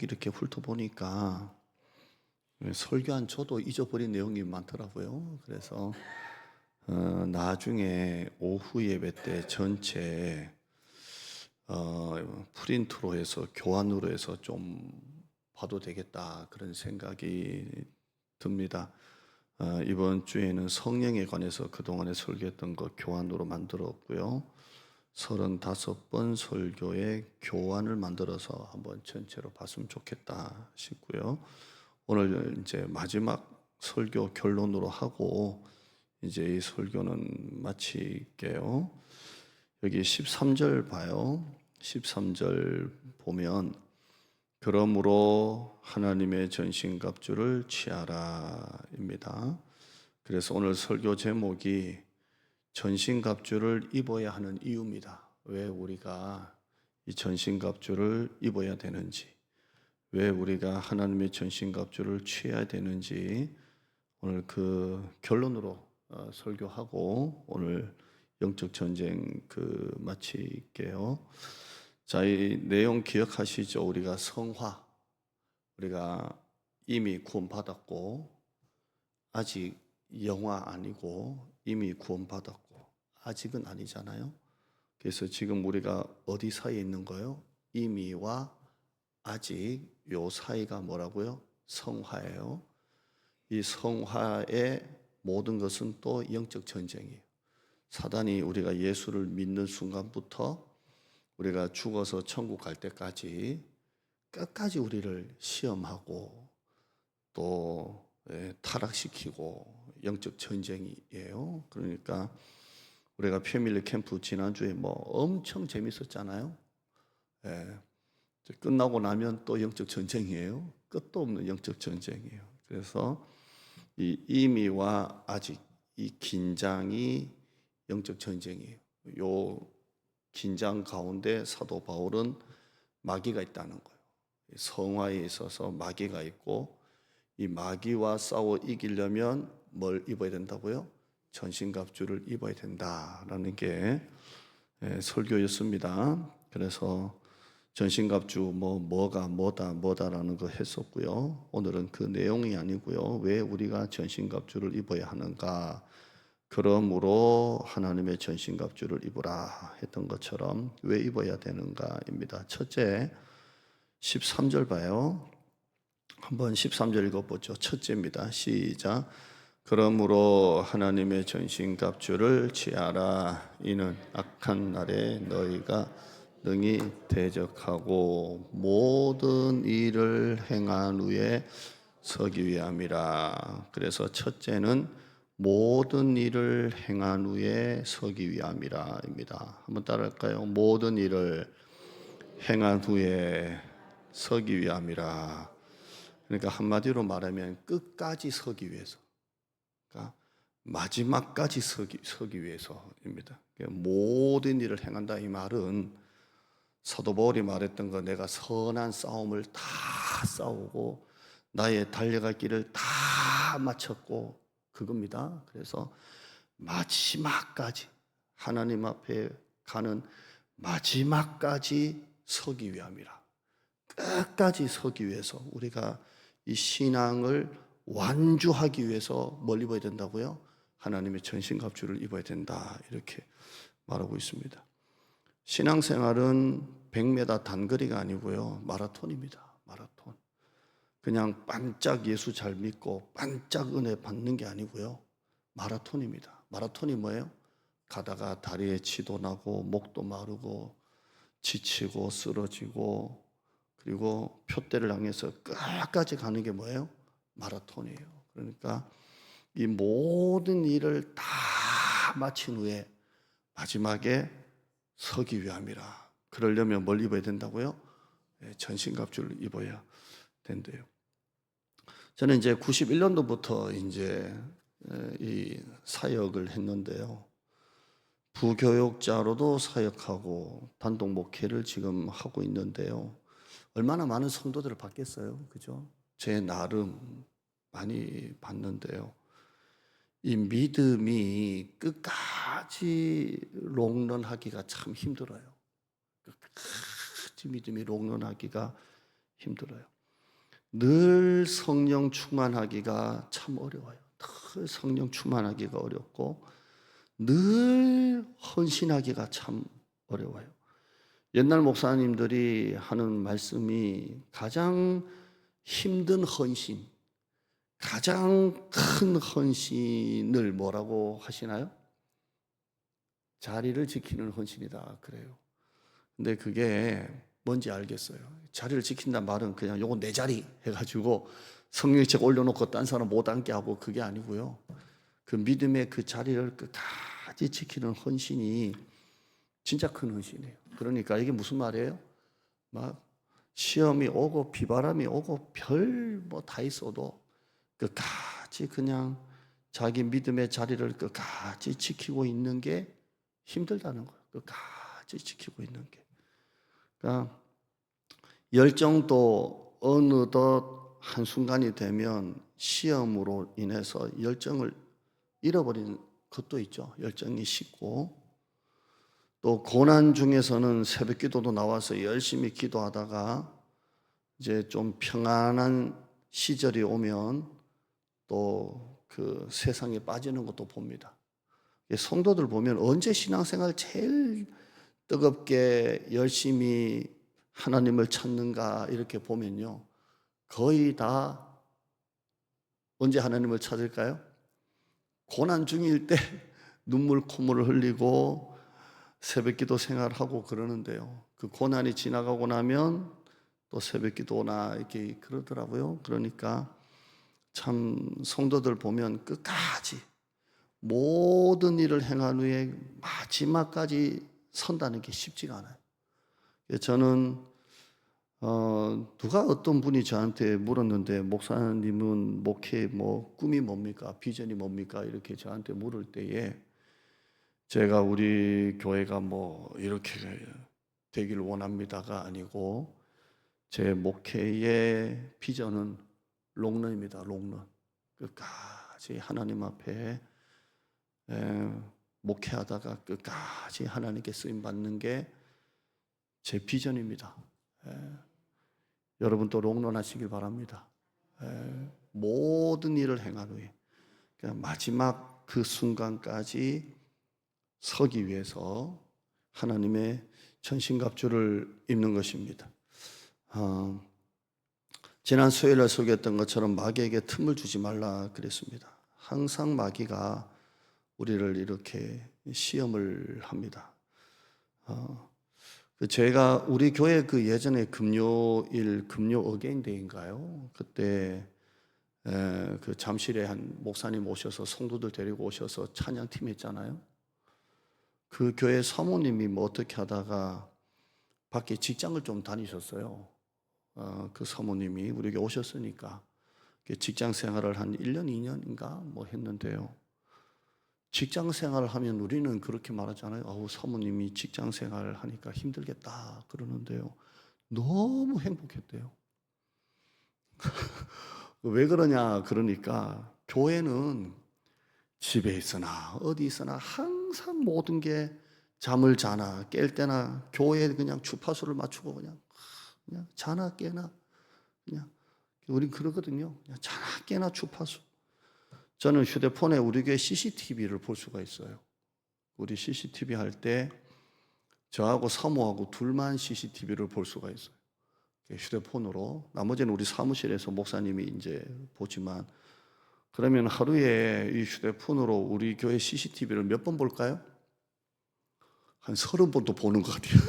이렇게 훑어보니까 설교한 저도 잊어버린 내용이 많더라고요. 그래서 나중에 오후 예배 때 전체 프린트로 해서 교환으로 해서 좀 봐도 되겠다 그런 생각이 듭니다. 이번 주에는 성령에 관해서 그동안에 설교했던 거 교환으로 만들었고요. 35번 설교의 교환을 만들어서 한번 전체로 봤으면 좋겠다 싶고요. 오늘 이제 마지막 설교 결론으로 하고 이제 이 설교는 마칠게요. 여기 13절 봐요. 13절 보면 그러므로 하나님의 전신갑주를 취하라입니다. 그래서 오늘 설교 제목이 전신갑주를 입어야 하는 이유입니다. 왜 우리가 이 전신갑주를 입어야 되는지, 왜 우리가 하나님의 전신갑주를 취해야 되는지 오늘 그 결론으로 설교하고 오늘 영적 전쟁 마칠게요. 자, 이 내용 기억하시죠? 우리가 성화, 우리가 이미 구원받았고 아직 영화 아니고 이미 구원받았고 아직은 아니잖아요. 그래서 지금 우리가 어디 사이에 있는 거예요? 이미와 아직 요 사이가 뭐라고요? 성화예요. 이 성화의 모든 것은 또 영적 전쟁이에요. 사단이 우리가 예수를 믿는 순간부터 우리가 죽어서 천국 갈 때까지 끝까지 우리를 시험하고 또 타락시키고 영적 전쟁이에요. 그러니까 우리가 패밀리 캠프 지난주에 뭐 엄청 재밌었잖아요. 예, 끝나고 나면 또 영적 전쟁이에요. 끝도 없는 영적 전쟁이에요. 그래서 이 이미와 아직 이 긴장이 영적 전쟁이에요. 요 긴장 가운데 사도 바울은 마귀가 있다는 거예요. 성화에 있어서 마귀가 있고 이 마귀와 싸워 이기려면 뭘 입어야 된다고요? 전신갑주를 입어야 된다라는 게 설교였습니다. 그래서 전신갑주 뭐가 뭐다라는 거 했었고요. 오늘은 그 내용이 아니고요. 왜 우리가 전신갑주를 입어야 하는가? 그러므로 하나님의 전신갑주를 입으라 했던 것처럼 왜 입어야 되는가입니다. 첫째, 13절 봐요. 한번 13절 읽어보죠. 첫째입니다. 시작. 그러므로 하나님의 전신갑주를 취하라. 이는 악한 날에 너희가 능히 대적하고 모든 일을 행한 후에 서기 위함이라. 그래서 첫째는 모든 일을 행한 후에 서기 위함이라입니다. 한번 따라할까요? 모든 일을 행한 후에 서기 위함이라. 그러니까 한마디로 말하면 끝까지 서기 위해서, 그러니까 마지막까지 서기 위해서입니다. 모든 일을 행한다 이 말은 사도 바울이 말했던 거, 내가 선한 싸움을 다 싸우고 나의 달려갈 길을 다 마쳤고 그겁니다. 그래서 마지막까지 하나님 앞에 가는 마지막까지 서기 위함이라. 끝까지 서기 위해서 우리가 이 신앙을 완주하기 위해서 뭘 입어야 된다고요? 하나님의 전신갑주를 입어야 된다 이렇게 말하고 있습니다. 신앙생활은 100m 단거리가 아니고요, 마라톤입니다. 마라톤. 그냥 반짝 예수 잘 믿고 반짝 은혜 받는 게 아니고요, 마라톤입니다. 마라톤이 뭐예요? 가다가 다리에 치도 나고 목도 마르고 지치고 쓰러지고 그리고 표대를 향해서 끝까지 가는 게 뭐예요? 마라톤이에요. 그러니까 이 모든 일을 다 마친 후에 마지막에 서기 위함이라. 그러려면 뭘 입어야 된다고요? 전신갑주를 입어야 된대요. 저는 이제 91년도부터 이제 이 사역을 했는데요. 부교육자로도 사역하고 단독 목회를 지금 하고 있는데요. 얼마나 많은 성도들을 받겠어요, 그죠? 제 나름 많이 받는데요. 이 믿음이 끝까지 롱런하기가 참 힘들어요. 끝까지 믿음이 롱런하기가 힘들어요. 늘 성령 충만하기가 참 어려워요. 늘 성령 충만하기가 어렵고 늘 헌신하기가 참 어려워요. 옛날 목사님들이 하는 말씀이 가장 힘든 헌신, 가장 큰 헌신을 뭐라고 하시나요? 자리를 지키는 헌신이다 그래요. 근데 그게 뭔지 알겠어요. 자리를 지킨다는 말은 그냥 요거 내 자리 해가지고 성령책 올려놓고 딴 사람 못 앉게 하고 그게 아니고요. 그 믿음의 그 자리를 끝까지 지키는 헌신이 진짜 큰 헌신이에요. 그러니까 이게 무슨 말이에요? 막 시험이 오고 비바람이 오고 별 뭐 다 있어도 끝까지 그냥 자기 믿음의 자리를 끝까지 지키고 있는 게 힘들다는 거예요. 끝까지 지키고 있는 게. 그러니까 열정도 어느덧 한순간이 되면 시험으로 인해서 열정을 잃어버리는 것도 있죠. 열정이 식고 또 고난 중에서는 새벽 기도도 나와서 열심히 기도하다가 이제 좀 평안한 시절이 오면 또 그 세상에 빠지는 것도 봅니다. 성도들 보면 언제 신앙생활 제일 뜨겁게 열심히 하나님을 찾는가 이렇게 보면요. 거의 다 언제 하나님을 찾을까요? 고난 중일 때 눈물 콧물을 흘리고 새벽 기도 생활하고 그러는데요. 그 고난이 지나가고 나면 또 새벽 기도나 이렇게 그러더라고요. 그러니까 참 성도들 보면 끝까지 모든 일을 행한 후에 마지막까지 선다는 게 쉽지가 않아요. 저는 누가 어떤 분이 저한테 물었는데 목사님은 목회 뭐 꿈이 뭡니까? 비전이 뭡니까? 이렇게 저한테 물을 때에 제가 우리 교회가 뭐 이렇게 되기를 원합니다가 아니고 제 목회의 비전은 롱런입니다. 롱런. 끝까지 하나님 앞에 목회하다가 끝까지 하나님께 쓰임 받는 게 제 비전입니다. 여러분 또 롱런 하시길 바랍니다. 모든 일을 행한 후에 마지막 그 순간까지 서기 위해서 하나님의 전신갑주를 입는 것입니다. 지난 수요일에 소개했던 것처럼 마귀에게 틈을 주지 말라 그랬습니다. 항상 마귀가 우리를 이렇게 시험을 합니다. 제가 우리 교회 그 예전에 금요일 금요 어게인데이인가요? 그때 그 잠실에 한 목사님 오셔서 성도들 데리고 오셔서 찬양팀 했잖아요. 그 교회 사모님이 뭐 어떻게 하다가 밖에 직장을 좀 다니셨어요. 그 사모님이 우리에게 오셨으니까 직장 생활을 한 1년, 2년인가 뭐 했는데요. 직장 생활을 하면 우리는 그렇게 말하잖아요. 사모님이 직장 생활을 하니까 힘들겠다 그러는데요. 너무 행복했대요. 왜 그러냐 그러니까 교회는 집에 있으나 어디 있으나 항상 모든 게 잠을 자나 깰 때나 교회에 그냥 주파수를 맞추고 그냥 자나 깨나 그냥 우린 그러거든요. 그냥 자나 깨나 주파수. 저는 휴대폰에 우리 교회 CCTV를 볼 수가 있어요. 우리 CCTV 할 때 저하고 사모하고 둘만 CCTV를 볼 수가 있어요. 휴대폰으로. 나머지는 우리 사무실에서 목사님이 이제 보지만 그러면 하루에 이 휴대폰으로 우리 교회 CCTV를 몇 번 볼까요? 한 30번도 보는 것 같아요.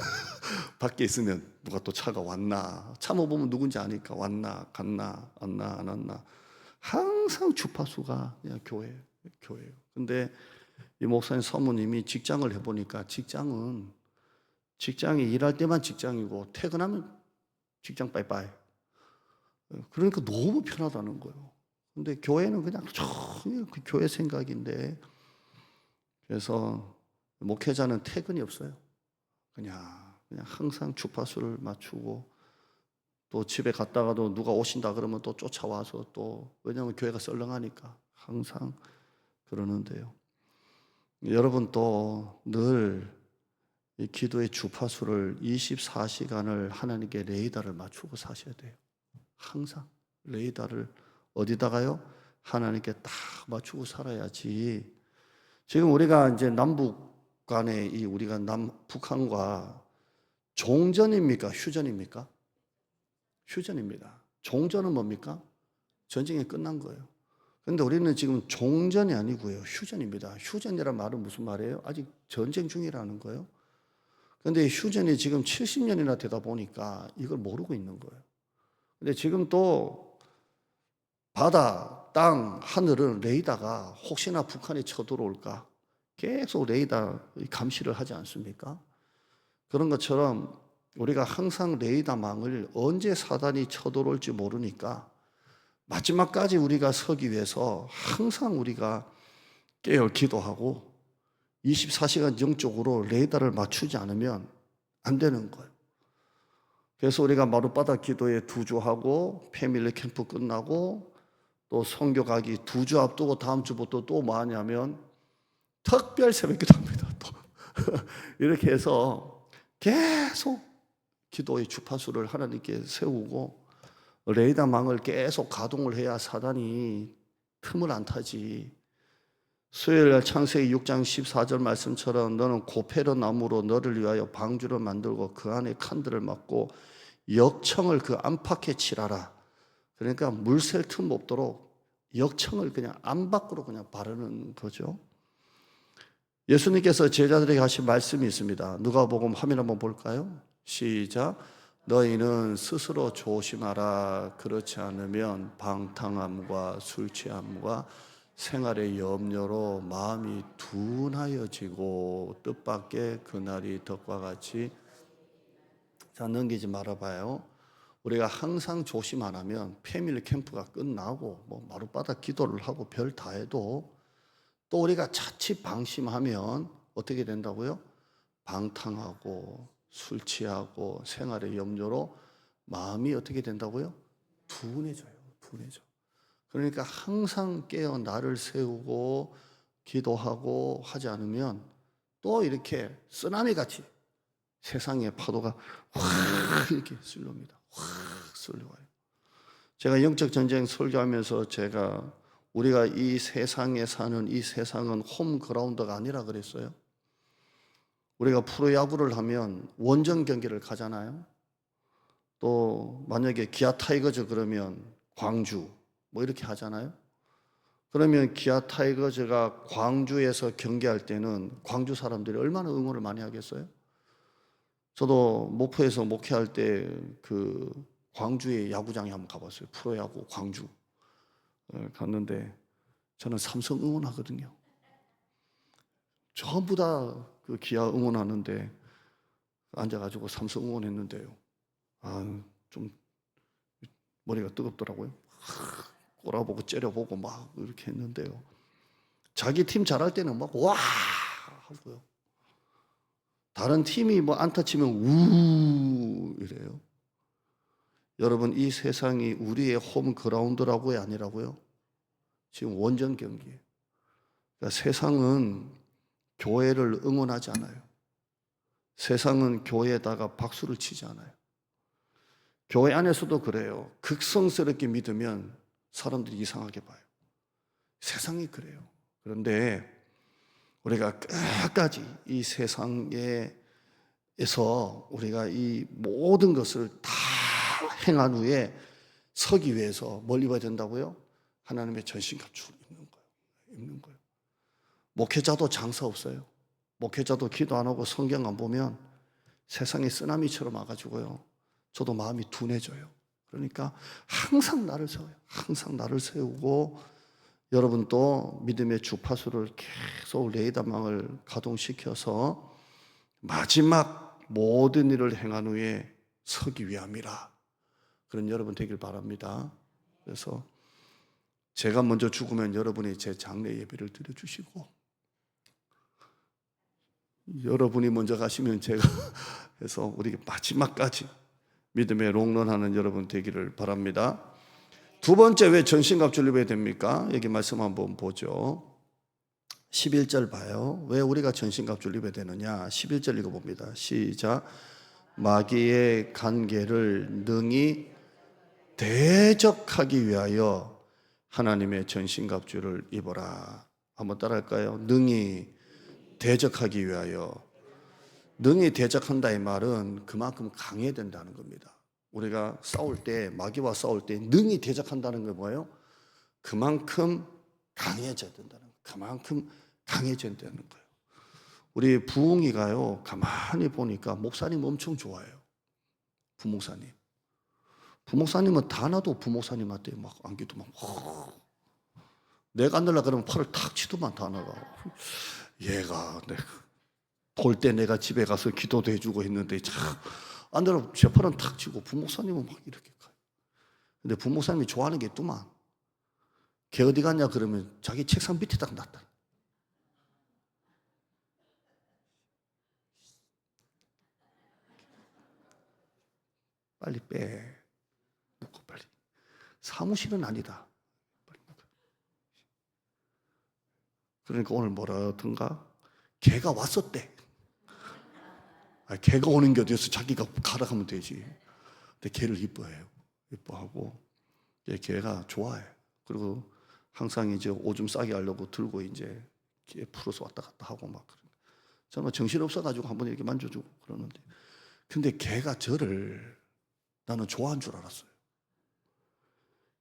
밖에 있으면 누가 또 차가 왔나 참아보면 누군지 아니까 왔나 갔나 왔나 안 왔나 항상 주파수가 그냥 교회예요. 근데 이 목사님 사모님이 직장을 해보니까 직장이 일할 때만 직장이고 퇴근하면 직장 빠이빠이. 그러니까 너무 편하다는 거예요. 근데 교회는 그냥 종일 그 교회 생각인데 그래서 목회자는 퇴근이 없어요. 그냥 항상 주파수를 맞추고 또 집에 갔다가도 누가 오신다 그러면 또 쫓아와서 또 왜냐하면 교회가 썰렁하니까 항상 그러는데요. 여러분 또 늘 이 기도의 주파수를 24시간을 하나님께 레이더를 맞추고 사셔야 돼요. 항상 레이더를 어디다가요? 하나님께 딱 맞추고 살아야지. 지금 우리가 이제 남북 간에 우리가 북한과 종전입니까? 휴전입니까? 휴전입니다. 종전은 뭡니까? 전쟁이 끝난 거예요. 그런데 우리는 지금 종전이 아니고요. 휴전입니다. 휴전이란 말은 무슨 말이에요? 아직 전쟁 중이라는 거예요. 그런데 휴전이 지금 70년이나 되다 보니까 이걸 모르고 있는 거예요. 근데 지금 또 바다, 땅, 하늘은 레이더가 혹시나 북한이 쳐들어올까 계속 레이더 감시를 하지 않습니까? 그런 것처럼 우리가 항상 레이더망을 언제 사단이 쳐들어올지 모르니까 마지막까지 우리가 서기 위해서 항상 우리가 깨어 기도하고 24시간 영적으로 레이더를 맞추지 않으면 안 되는 거예요. 그래서 우리가 마룻바닥 기도에 2주 하고 패밀리 캠프 끝나고 또 선교 가기 2주 앞두고 다음 주부터 또 뭐 하냐면 특별 새벽 기도합니다. 또 이렇게 해서 계속 기도의 주파수를 하나님께 세우고 레이더망을 계속 가동을 해야 사단이 틈을 안 타지. 수요일날 창세기 6장 14절 말씀처럼 너는 고페르 나무로 너를 위하여 방주를 만들고 그 안에 칸들을 막고 역청을 그 안팎에 칠하라. 그러니까 물 셀 틈 없도록 역청을 그냥 안 밖으로 그냥 바르는 거죠. 예수님께서 제자들에게 하신 말씀이 있습니다. 누가복음 화면 한번 볼까요? 시작. 너희는 스스로 조심하라. 그렇지 않으면 방탕함과 술 취함과 생활의 염려로 마음이 둔하여지고 뜻밖의 그날이 덕과 같이. 자, 넘기지 말아봐요. 우리가 항상 조심 안 하면 패밀리 캠프가 끝나고 뭐 마룻바닥 기도를 하고 별 다 해도 또 우리가 자칫 방심하면 어떻게 된다고요? 방탕하고 술 취하고 생활의 염려로 마음이 어떻게 된다고요? 둔해져요. 둔해져. 그러니까 항상 깨어 나를 세우고 기도하고 하지 않으면 또 이렇게 쓰나미 같이 세상의 파도가 확 이렇게 쓸려옵니다. 확 쓸려와요. 제가 영적 전쟁 설교하면서 제가 우리가 이 세상에 사는 이 세상은 홈그라운드가 아니라 그랬어요. 우리가 프로야구를 하면 원정 경기를 가잖아요. 또 만약에 기아 타이거즈 그러면 광주 뭐 이렇게 하잖아요. 그러면 기아 타이거즈가 광주에서 경기할 때는 광주 사람들이 얼마나 응원을 많이 하겠어요? 저도 목포에서 목회할 때 그 광주의 야구장에 한번 가봤어요. 프로야구 광주 갔는데 저는 삼성 응원하거든요. 전부 다 그 기아 응원하는데 앉아가지고 삼성 응원했는데요. 좀 머리가 뜨겁더라고요. 꼬라보고 째려보고 막 이렇게 했는데요. 자기 팀 잘할 때는 막 와 하고요. 다른 팀이 뭐 안타 치면 우 이래요. 여러분 이 세상이 우리의 홈그라운드라고요, 아니라고요? 지금 원정 경기예요. 그러니까 세상은 교회를 응원하지 않아요. 세상은 교회에다가 박수를 치지 않아요. 교회 안에서도 그래요. 극성스럽게 믿으면 사람들이 이상하게 봐요. 세상이 그래요. 그런데 우리가 끝까지 이 세상에서 우리가 이 모든 것을 다 행한 후에 서기 위해서 뭘 입어야 된다고요? 하나님의 전신갑주를 입는 거예요. 입는 거예요. 목회자도 장사 없어요. 목회자도 기도 안 하고 성경 안 보면 세상에 쓰나미처럼 와가지고요. 저도 마음이 둔해져요. 그러니까 항상 나를 세워요. 항상 나를 세우고 여러분도 믿음의 주파수를 계속 레이더망을 가동시켜서 마지막 모든 일을 행한 후에 서기 위함이라. 그런 여러분 되길 바랍니다. 그래서 제가 먼저 죽으면 여러분이 제 장례 예배를 드려주시고 여러분이 먼저 가시면 제가 해서 우리 마지막까지 믿음의 롱런하는 여러분 되기를 바랍니다. 두 번째 왜 전신갑주를 입어야 됩니까? 여기 말씀 한번 보죠. 11절 봐요. 왜 우리가 전신갑주를 입어야 되느냐? 11절 읽어봅니다. 시작. 마귀의 간계를 능히 대적하기 위하여 하나님의 전신갑주를 입어라. 한번 따라할까요? 능히 대적하기 위하여. 능히 대적한다 이 말은 그만큼 강해야 된다는 겁니다. 우리가 싸울 때, 마귀와 싸울 때 능히 대적한다는 게 뭐예요? 그만큼 강해져야 된다는 거예요. 그만큼 강해져야 되는 거예요. 우리 부흥이가요, 가만히 보니까 목사님 엄청 좋아해요. 부목사님. 부목사님은 다 놔도 부목사님한테 막 안기도 막 내가 안 날라 그러면 팔을 탁 치더만 다 나가. 얘가 볼 때 내가 집에 가서 기도도 해주고 했는데 안 날라 제 팔은 탁 치고 부목사님은 막 이렇게 가요. 근데 부목사님이 좋아하는 게 있더만. 걔 어디 갔냐 그러면 자기 책상 밑에 딱 놨다. 빨리 빼. 묶어 빨리. 사무실은 아니다. 그러니까 오늘 뭐라든가 걔가 왔었대. 걔가 오는 게 어디서 자기가 가라 하면 되지. 근데 걔를 이뻐해요. 이뻐하고 걔가 좋아해. 그리고 항상 이제 오줌 싸게 하려고 들고 이제 걔 풀어서 왔다 갔다 하고 막 그런. 저는 정신없어가지고 한번 이렇게 만져주고 그러는데, 근데 걔가 저를 나는 좋아한 줄 알았어요.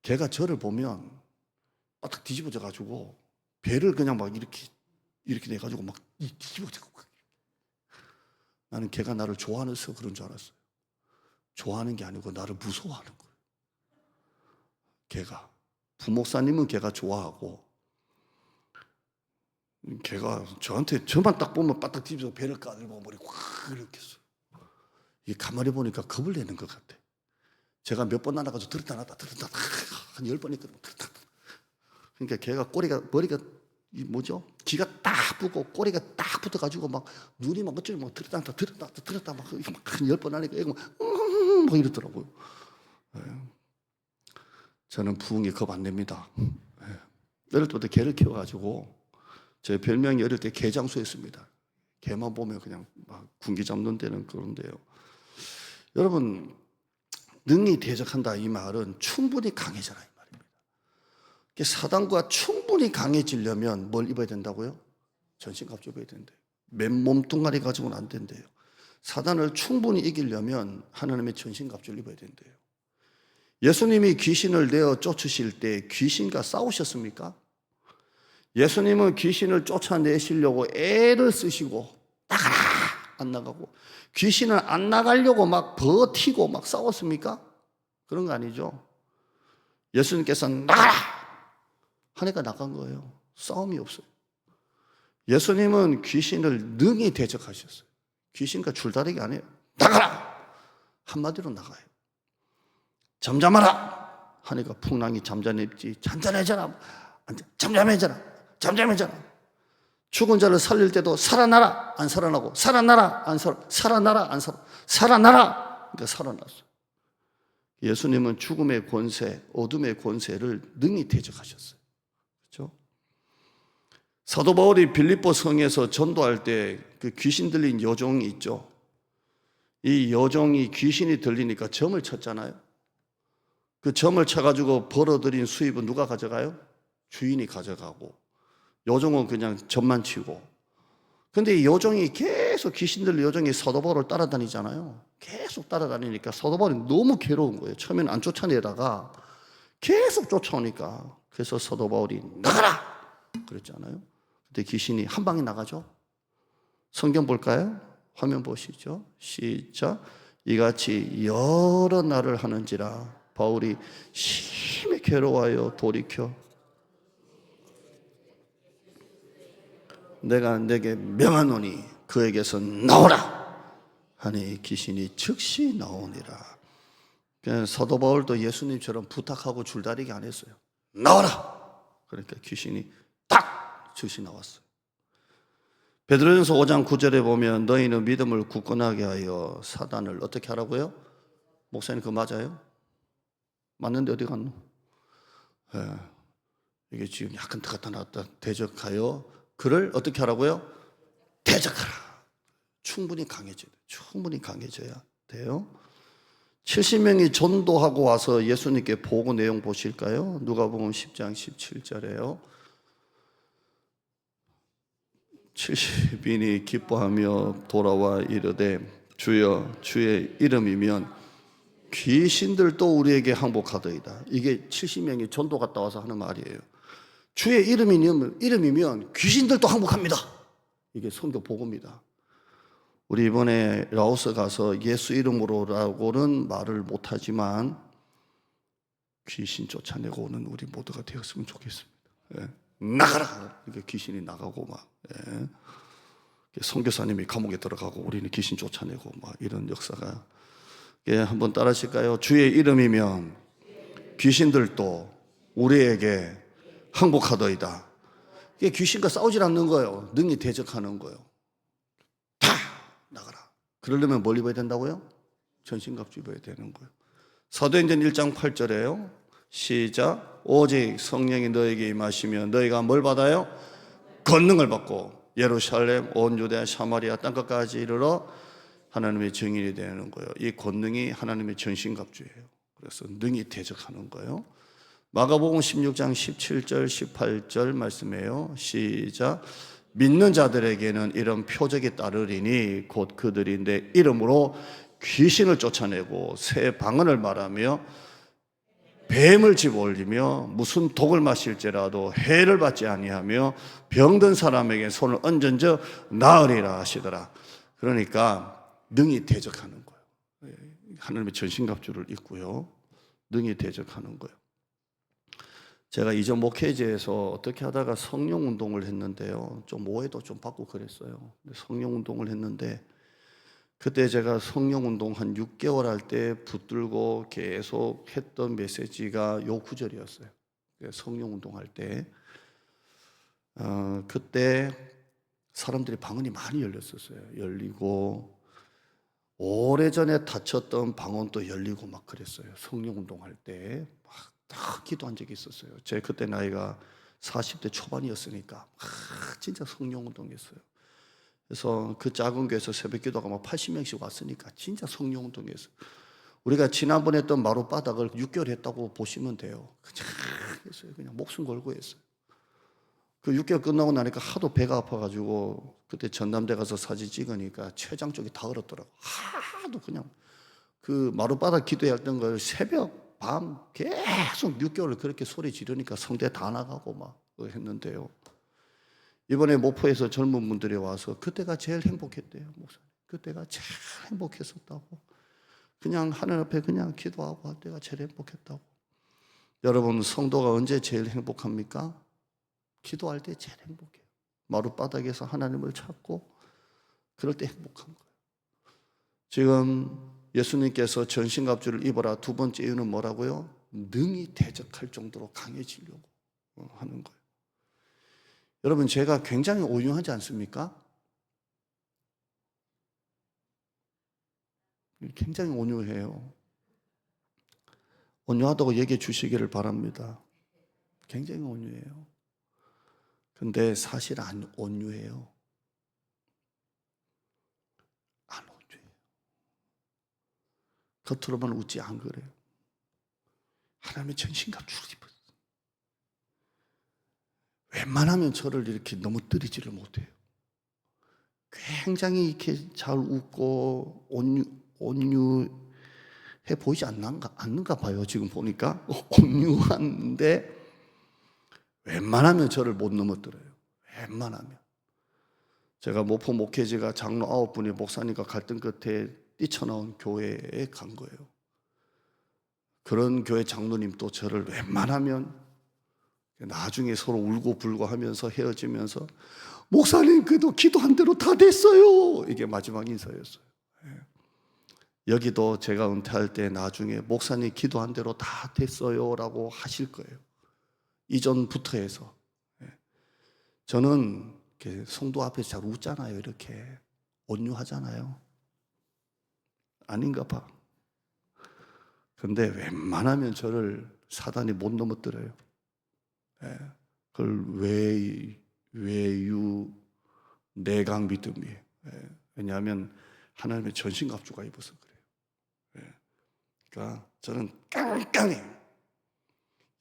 걔가 저를 보면 딱 뒤집어져 가지고 배를 그냥 막 이렇게 내 가지고 막 뒤집어져. 나는 걔가 나를 좋아해서 그런 줄 알았어요. 좋아하는 게 아니고 나를 무서워하는 거예요. 걔가 부목사님은 걔가 좋아하고, 걔가 저한테 저만 딱 보면 바닥 뒤집어서 배를 까들고 머리 확 이렇게 했어요. 이게 가만히 보니까 겁을 내는 것 같아. 제가 몇 번 날아가서 들었다 놨다 한 10번 했거든요. 그러니까 걔가 머리가 귀가 딱 붙고 꼬리가 딱 붙어가지고 막 눈이 막 어쩌고 막 들었다 막 10번 하니까 애가 막 이러더라고요. 저는 부흥이 겁 안 냅니다. 어릴 때부터 개를 키워가지고 제 별명이 어릴 때 개장수였습니다. 개만 보면 그냥 막 군기 잡는 데는 그런데요. 여러분, 능히 대적한다 이 말은 충분히 강해져라 이 말입니다. 사단과 충분히 강해지려면 뭘 입어야 된다고요? 전신갑주 입어야 된대요. 맨몸뚱아리 가지고는 안 된대요. 사단을 충분히 이기려면 하나님의 전신갑주를 입어야 된대요. 예수님이 귀신을 내어 쫓으실 때 귀신과 싸우셨습니까? 예수님은 귀신을 쫓아내시려고 애를 쓰시고 나가라 안 나가고, 귀신은 안 나가려고 막 버티고 막 싸웠습니까? 그런 거 아니죠. 예수님께서 나가라 하니까 나간 거예요. 싸움이 없어요. 예수님은 귀신을 능히 대적하셨어요. 귀신과 줄다리기 안 해요. 나가라 한마디로 나가요. 잠잠하라 하니까 풍랑이 잠잠했지. 잔잔해져라. 잠잠해져라. 죽은 자를 살릴 때도 살아나라 안 살아나고, 살아나라 안 살아나라 안 살아나라. 그러니까 살아났어요. 예수님은 죽음의 권세, 어둠의 권세를 능히 대적하셨어요. 그렇죠? 사도 바울이 빌립보 성에서 전도할 때 그 귀신 들린 여종이 있죠. 이 여종이 귀신이 들리니까 점을 쳤잖아요. 그 점을 쳐가지고 벌어들인 수입은 누가 가져가요? 주인이 가져가고, 여종은 그냥 점만 치고. 근데 이 여종이 계속 귀신 들린 여종이 사도 바울을 따라다니잖아요. 계속 따라다니니까 사도 바울이 너무 괴로운 거예요. 처음에는 안 쫓아내다가 계속 쫓아오니까. 그래서 사도 바울이 나가라 그랬잖아요. 근데 귀신이 한 방에 나가죠. 성경 볼까요? 화면 보시죠. 시작. 이같이 여러 날을 하는지라 바울이 심히 괴로워하여 돌이켜 내가 내게 명하노니 그에게서 나오라 하니 귀신이 즉시 나오니라. 사도 바울도 예수님처럼 부탁하고 줄다리기 안 했어요. 나와라. 그러니까 귀신이 딱 즉시 나왔어요. 베드로전서 5장 9절에 보면 너희는 믿음을 굳건하게 하여 사단을 어떻게 하라고요? 목사님 그거 맞아요? 맞는데 어디 갔노? 이게 지금 약간 들어갔다 나왔다. 대적하여 그를 어떻게 하라고요? 대적하라. 충분히 강해져야 돼요. 70명이 전도하고 와서 예수님께 보고 내용 보실까요? 누가복음 10장 17절에요. 70인이 기뻐하며 돌아와 이르되 주여 주의 이름이면 귀신들도 우리에게 항복하더이다. 이게 70명이 전도 갔다 와서 하는 말이에요. 주의 이름이면 귀신들도 항복합니다. 이게 선교 복음입니다. 우리 이번에 라오스 가서 예수 이름으로라고는 말을 못하지만 귀신 쫓아내고 오는 우리 모두가 되었으면 좋겠습니다. 예. 나가라! 이게 귀신이 나가고 막 예. 선교사님이 감옥에 들어가고 우리는 귀신 쫓아내고 막 이런 역사가 예, 한번 따라하실까요? 주의 이름이면 귀신들도 우리에게 항복하더이다. 이게 귀신과 싸우질 않는 거예요. 능히 대적하는 거예요. 다 나가라. 그러려면 뭘 입어야 된다고요? 전신갑주 입어야 되는 거예요. 사도행전 1장 8절에요. 시작. 오직 성령이 너에게 임하시면 너희가 뭘 받아요? 권능을 받고 예루살렘, 온 유대아, 사마리아 땅끝까지 이르러 하나님의 증인이 되는 거예요. 이 권능이 하나님의 전신갑주예요. 그래서 능히 대적하는 거예요. 마가복음 16장 17절 18절 말씀이에요. 시작. 믿는 자들에게는 이런 표적이 따르리니 곧 그들이 내 이름으로 귀신을 쫓아내고 새 방언을 말하며 뱀을 집어올리며 무슨 독을 마실지라도 해를 받지 아니하며 병든 사람에게 손을 얹은즉 나으리라 하시더라. 그러니까 능히 대적하는 거예요. 하나님의 전신갑주를 입고요. 능히 대적하는 거예요. 제가 이전 목회제에서 어떻게 하다가 성령운동을 했는데요. 좀 오해도 좀 받고 그랬어요. 성령운동을 했는데 그때 제가 성령운동 한 6개월 할 때 붙들고 계속 했던 메시지가 요 구절이었어요. 성령운동 할 때. 그때 사람들이 방언이 많이 열렸었어요. 열리고 오래전에 다쳤던 방언도 열리고 막 그랬어요. 성령운동 할 때 막 다 기도한 적이 있었어요. 제 그때 나이가 40대 초반이었으니까 진짜 성령운동했어요. 그래서 그 작은 교회에서 새벽기도가 막 80명씩 왔으니까 진짜 성령운동했어요. 우리가 지난번에 했던 마룻바닥을 6개월 했다고 보시면 돼요. 그냥 했어요. 그냥 목숨 걸고 했어요. 그 6개월 끝나고 나니까 하도 배가 아파가지고 그때 전남대 가서 사진 찍으니까 췌장 쪽이 다 얼었더라고. 하도 그냥 그 마룻바닥 기도했던 걸 새벽 밤 계속 6개월을 그렇게 소리 지르니까 성대 다 나가고 막 했는데요. 이번에 목포에서 젊은 분들이 와서 그때가 제일 행복했대요. 목사님. 그때가 제일 행복했었다고. 그냥 하늘 앞에 그냥 기도하고 할 때가 제일 행복했다고. 여러분 성도가 언제 제일 행복합니까? 기도할 때 제일 행복해요. 마룻바닥에서 하나님을 찾고 그럴 때 행복한 거예요. 지금 예수님께서 전신갑주를 입어라 두 번째 이유는 뭐라고요? 능히 대적할 정도로 강해지려고 하는 거예요. 여러분 제가 굉장히 온유하지 않습니까? 굉장히 온유해요. 온유하다고 얘기해 주시기를 바랍니다. 굉장히 온유해요. 근데 사실 안 온유해요. 안 온유해요. 겉으로만 웃지 안 그래요. 하나님의 전신갑주를 입었어요. 웬만하면 저를 이렇게 너무 때리지를 못해요. 굉장히 이렇게 잘 웃고 온유해 보이지 않는가 봐요. 지금 보니까 온유한데 웬만하면 저를 못 넘어뜨려요. 웬만하면. 제가 목포 목회지가 장로 9분이 목사님과 갈등 끝에 뛰쳐나온 교회에 간 거예요. 그런 교회 장로님도 저를 웬만하면 나중에 서로 울고 불고 하면서 헤어지면서 목사님 그래도 기도한 대로 다 됐어요. 이게 마지막 인사였어요. 여기도 제가 은퇴할 때 나중에 목사님 기도한 대로 다 됐어요 라고 하실 거예요. 이전부터 해서. 저는 성도 앞에서 잘 웃잖아요. 이렇게 온유하잖아요. 아닌가 봐. 근데 웬만하면 저를 사단이 못 넘어뜨려요. 그걸 외유 내강 믿음이에요. 왜냐하면 하나님의 전신갑주가 입어서 그래요. 그러니까 저는 깡깡해요.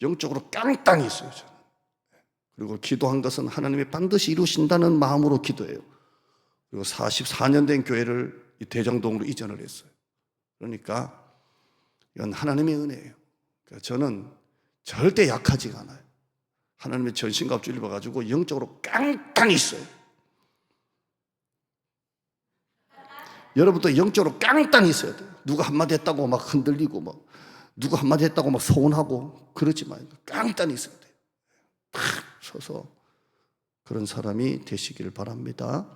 영적으로 깡깡 있어요, 저는. 그리고 기도한 것은 하나님이 반드시 이루신다는 마음으로 기도해요. 그리고 44년 된 교회를 이 대장동으로 이전을 했어요. 그러니까 이건 하나님의 은혜예요. 그러니까 저는 절대 약하지가 않아요. 하나님의 전신갑주를 입어가지고 영적으로 깡깡 있어요. 여러분도 영적으로 깡깡 있어야 돼요. 누가 한마디 했다고 막 흔들리고 막 누가 한마디 했다고 막 서운하고 그러지 마요. 깡깡 있어야 돼요. 탁 서서 그런 사람이 되시기를 바랍니다.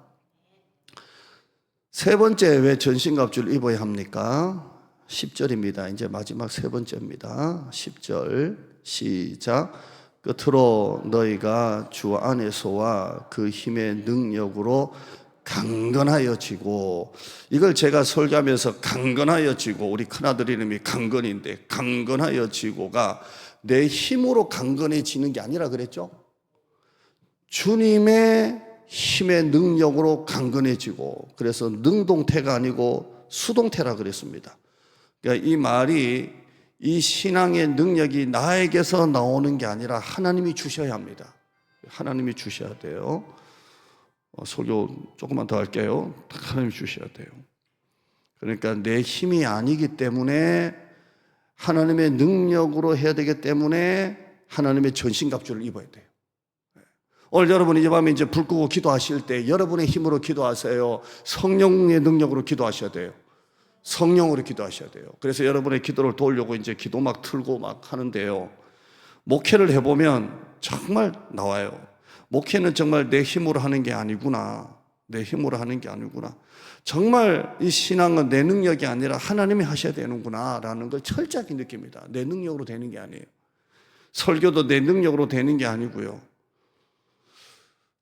세 번째 왜 전신갑주를 입어야 합니까? 10절입니다. 이제 마지막 세 번째입니다. 10절 시작. 끝으로 너희가 주 안에서와 그 힘의 능력으로 강건하여지고, 이걸 제가 설교하면서 강건하여지고, 우리 큰아들 이름이 강건인데 강건하여지고가 내 힘으로 강건해지는 게 아니라 그랬죠. 주님의 힘의 능력으로 강건해지고, 그래서 능동태가 아니고 수동태라 그랬습니다. 그러니까 이 말이 이 신앙의 능력이 나에게서 나오는 게 아니라 하나님이 주셔야 합니다. 하나님이 주셔야 돼요. 설교 조금만 더 할게요. 하나님이 주셔야 돼요. 그러니까 내 힘이 아니기 때문에 하나님의 능력으로 해야 되기 때문에 하나님의 전신갑주를 입어야 돼요. 오늘 여러분이 이 밤에 이제 불 끄고 기도하실 때 여러분의 힘으로 기도하세요? 성령의 능력으로 기도하셔야 돼요? 성령으로 기도하셔야 돼요. 그래서 여러분의 기도를 도우려고 이제 기도 막 틀고 막 하는데요. 목회를 해보면 정말 나와요. 목회는 정말 내 힘으로 하는 게 아니구나. 내 힘으로 하는 게 아니구나. 정말 이 신앙은 내 능력이 아니라 하나님이 하셔야 되는구나 라는 걸 철저하게 느낍니다. 내 능력으로 되는 게 아니에요. 설교도 내 능력으로 되는 게 아니고요.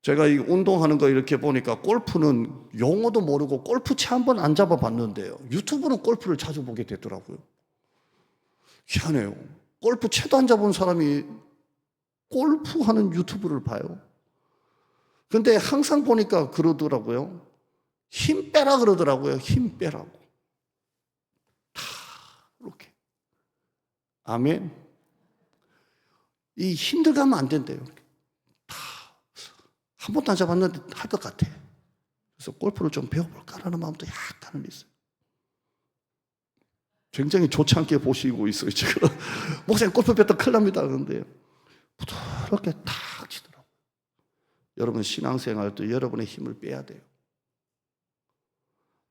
제가 이 운동하는 거 이렇게 보니까 골프는 용어도 모르고 골프채 한번 안 잡아봤는데요. 유튜브는 골프를 자주 보게 되더라고요. 희한해요. 골프채도 안 잡은 사람이 골프하는 유튜브를 봐요. 근데 항상 보니까 그러더라고요. 힘 빼라 그러더라고요. 힘 빼라고. 다 이렇게. 아멘. 이 힘들가면 안 된대요. 한 번도 안 잡았는데 할 것 같아. 그래서 골프를 좀 배워볼까라는 마음도 약간은 있어요. 굉장히 좋지 않게 보시고 있어요, 지금. 목사님 골프 배웠다 큰일 납니다. 그런데 부드럽게 탁 치더라고요. 여러분 신앙생활 도 여러분의 힘을 빼야 돼요.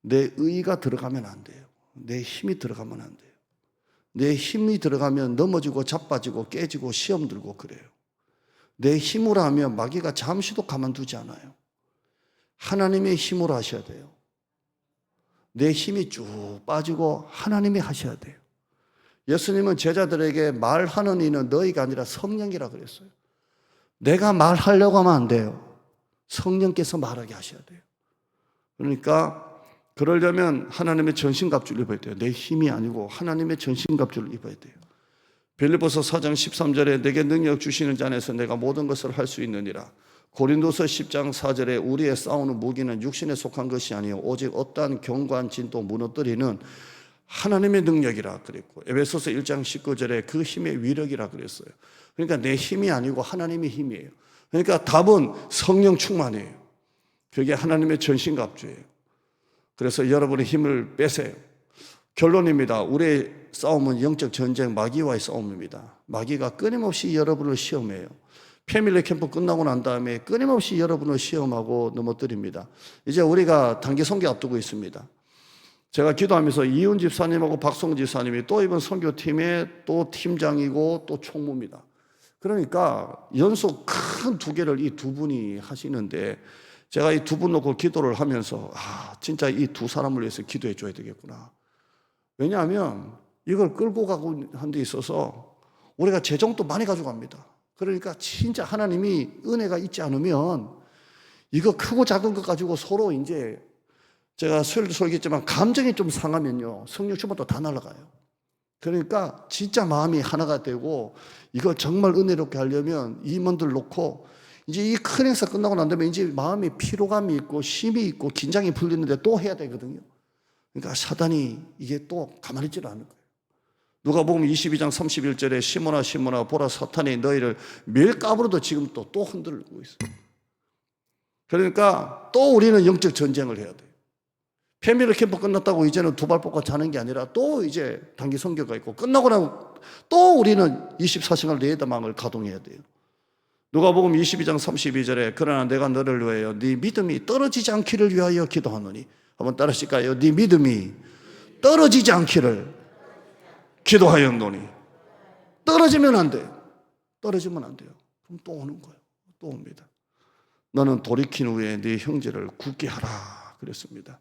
내 의가 들어가면 안 돼요. 내 힘이 들어가면 안 돼요. 내 힘이 들어가면 넘어지고 자빠지고 깨지고 시험 들고 그래요. 내 힘으로 하면 마귀가 잠시도 가만두지 않아요. 하나님의 힘으로 하셔야 돼요. 내 힘이 쭉 빠지고 하나님이 하셔야 돼요. 예수님은 제자들에게 말하는 이는 너희가 아니라 성령이라 그랬어요. 내가 말하려고 하면 안 돼요. 성령께서 말하게 하셔야 돼요. 그러니까 그러려면 하나님의 전신갑주를 입어야 돼요. 내 힘이 아니고 하나님의 전신갑주를 입어야 돼요. 빌립보서 4장 13절에 내게 능력 주시는 자 안에서 내가 모든 것을 할 수 있느니라. 고린도서 10장 4절에 우리의 싸우는 무기는 육신에 속한 것이 아니요 오직 어떠한 견고한 진도 무너뜨리는 하나님의 능력이라 그랬고, 에베소서 1장 19절에 그 힘의 위력이라 그랬어요. 그러니까 내 힘이 아니고 하나님의 힘이에요. 그러니까 답은 성령 충만이에요. 그게 하나님의 전신갑주예요. 그래서 여러분의 힘을 빼세요. 결론입니다. 우리의 싸움은 영적 전쟁, 마귀와의 싸움입니다. 마귀가 끊임없이 여러분을 시험해요. 패밀리 캠프 끝나고 난 다음에 끊임없이 여러분을 시험하고 넘어뜨립니다. 이제 우리가 단기 선교 앞두고 있습니다. 제가 기도하면서 이윤 집사님하고 박성 집사님이 또 이번 선교팀의 또 팀장이고 또 총무입니다. 그러니까 연속 큰 두 개를 이 두 분이 하시는데 제가 이 두 분 놓고 기도를 하면서 진짜 이 두 사람을 위해서 기도해 줘야 되겠구나. 왜냐하면 이걸 끌고 가고 한 데 있어서 우리가 재정도 많이 가져갑니다. 그러니까 진짜 하나님이 은혜가 있지 않으면 이거 크고 작은 것 가지고 서로 이제 제가 수요일도 설교했지만 감정이 좀 상하면요 성령 충만도 다 날아가요. 그러니까 진짜 마음이 하나가 되고 이거 정말 은혜롭게 하려면 임원들 놓고 이제 이 큰 행사 끝나고 난 다음에 이제 마음에 피로감이 있고 힘이 있고 긴장이 풀리는데 또 해야 되거든요. 그러니까 사단이 이게 또 가만히 있지 않을 거예요. 누가복음 22장 31절에 시몬아 시몬아 보라 사탄이 너희를 밀가부로도 지금 또 흔들고 있어요. 그러니까 또 우리는 영적 전쟁을 해야 돼요. 패밀리 캠프 끝났다고 이제는 두 발 뻗고 자는 게 아니라 또 이제 단기 선교가 있고 끝나고 나면 또 우리는 24시간 레이더망을 가동해야 돼요. 누가복음 22장 32절에 그러나 내가 너를 위하여 네 믿음이 떨어지지 않기를 위하여 기도하노니, 한번 따라하실까요? 네 믿음이 떨어지지 않기를 기도하였노니. 떨어지면 안 돼요. 떨어지면 안 돼요. 그럼 또 오는 거예요. 또 옵니다. 너는 돌이킨 후에 네 형제를 굳게 하라 그랬습니다.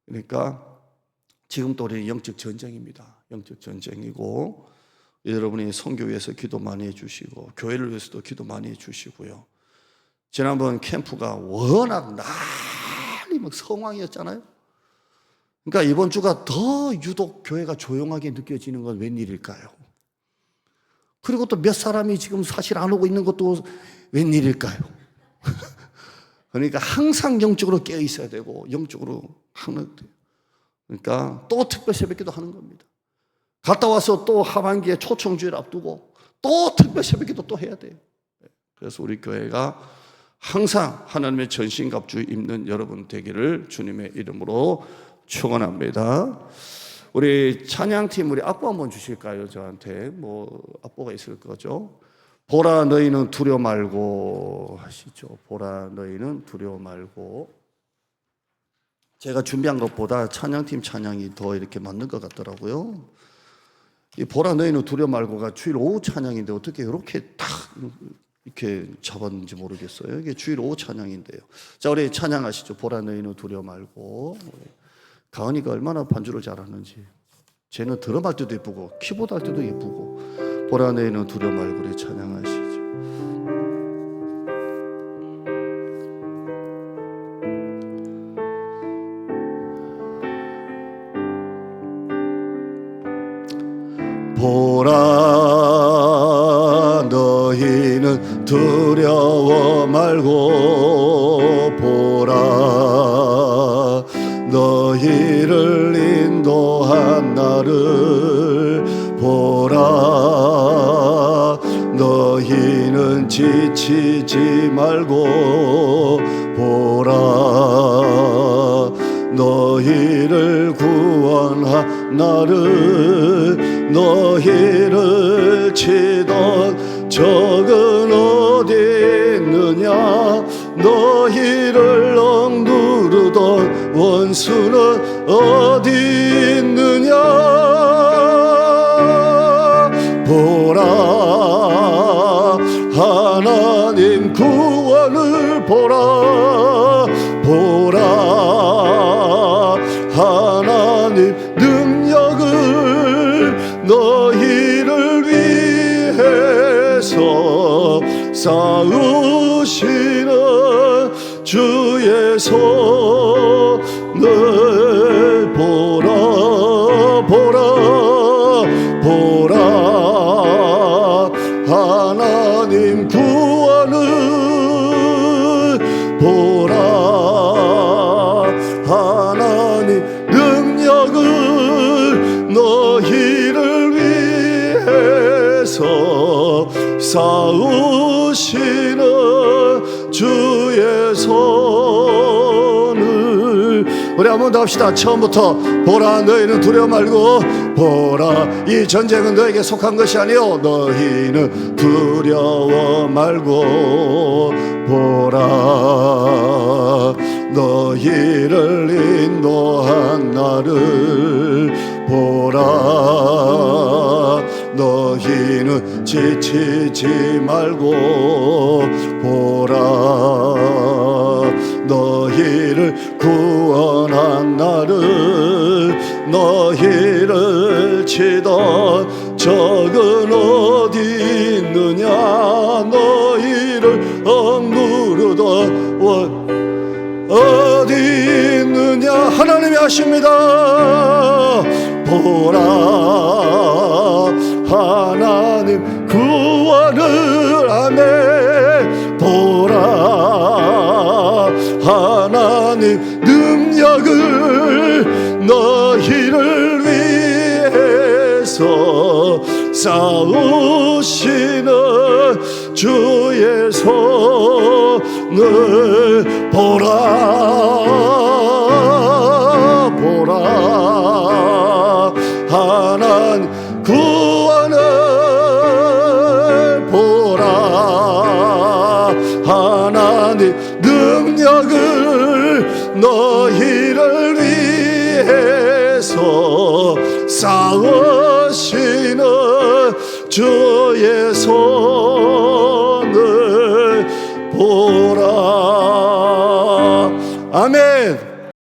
그러니까 지금도 우리는 영적 전쟁입니다. 영적 전쟁이고, 여러분이 선교 위해서 기도 많이 해주시고 교회를 위해서도 기도 많이 해주시고요. 지난번 캠프가 워낙 난리 막 성황이었잖아요. 그러니까 이번 주가 더 유독 교회가 조용하게 느껴지는 건 웬일일까요? 그리고 또 몇 사람이 지금 사실 안 오고 있는 것도 웬일일까요? 그러니까 항상 영적으로 깨어 있어야 되고 영적으로 하는 돼요. 그러니까 또 특별 새벽기도 하는 겁니다. 갔다 와서 또 하반기에 초청주일 앞두고 또 특별 새벽기도 또 해야 돼요. 그래서 우리 교회가 항상 하나님의 전신갑주 입는 여러분 되기를 주님의 이름으로 축원합니다. 우리 찬양팀 우리 악보 한번 주실까요? 저한테 뭐 악보가 있을 거죠. 보라 너희는 두려워 말고 하시죠. 보라 너희는 두려워 말고. 제가 준비한 것보다 찬양팀 찬양이 더 이렇게 맞는 것 같더라고요. 이 보라 너희는 두려워 말고가 주일 오후 찬양인데 어떻게 이렇게 딱 이렇게 잡았는지 모르겠어요. 이게 주일 오후 찬양인데요. 자, 우리 찬양하시죠. 보라 너희는 두려워 말고. 가은이가 얼마나 반주를 잘하는지. 쟤는 드럼 할 때도 예쁘고 키보드 할 때도 예쁘고. 보라 너희는 두려워 말고 우리 찬양하시죠. 보라 너희는 두려워 말고 보라 너희를 인도한 나를 보라 너희는 지치지 말고 보라 너희를 구원한 나를 너희를 치던 적은 어디 있느냐 너희를 억누르던 원수는 어디 있느냐 보라 하나님 구원을 보라 보라 하나님 능력을 너희를 위해서 싸우시는 주의 손을 보라 보라 보라 하나님 구원을 보라 하나님 능력을 너희를 위해서 싸우시는 주의 손을 우리 한번 더 합시다. 처음부터 보라 너희는 두려워 말고 보라 이 전쟁은 너에게 속한 것이 아니요 너희는 두려워 말고 보라 너희를 인도한 나를 보라 너희는 지치지 말고 보라 너희를 구원한 나를 너희를 치던 적은 어디 있느냐 너희를 억누르던 어디 있느냐 하나님이 아십니다. 보라 하나님 구원을 아멘 보라 하나님 능력을 너희를 위해서 싸우시는 주의 손을 보라 하나님 구원을 보라 하나님 능력을 너희를 위해서 싸우시는 주의 손을 보라. 아멘.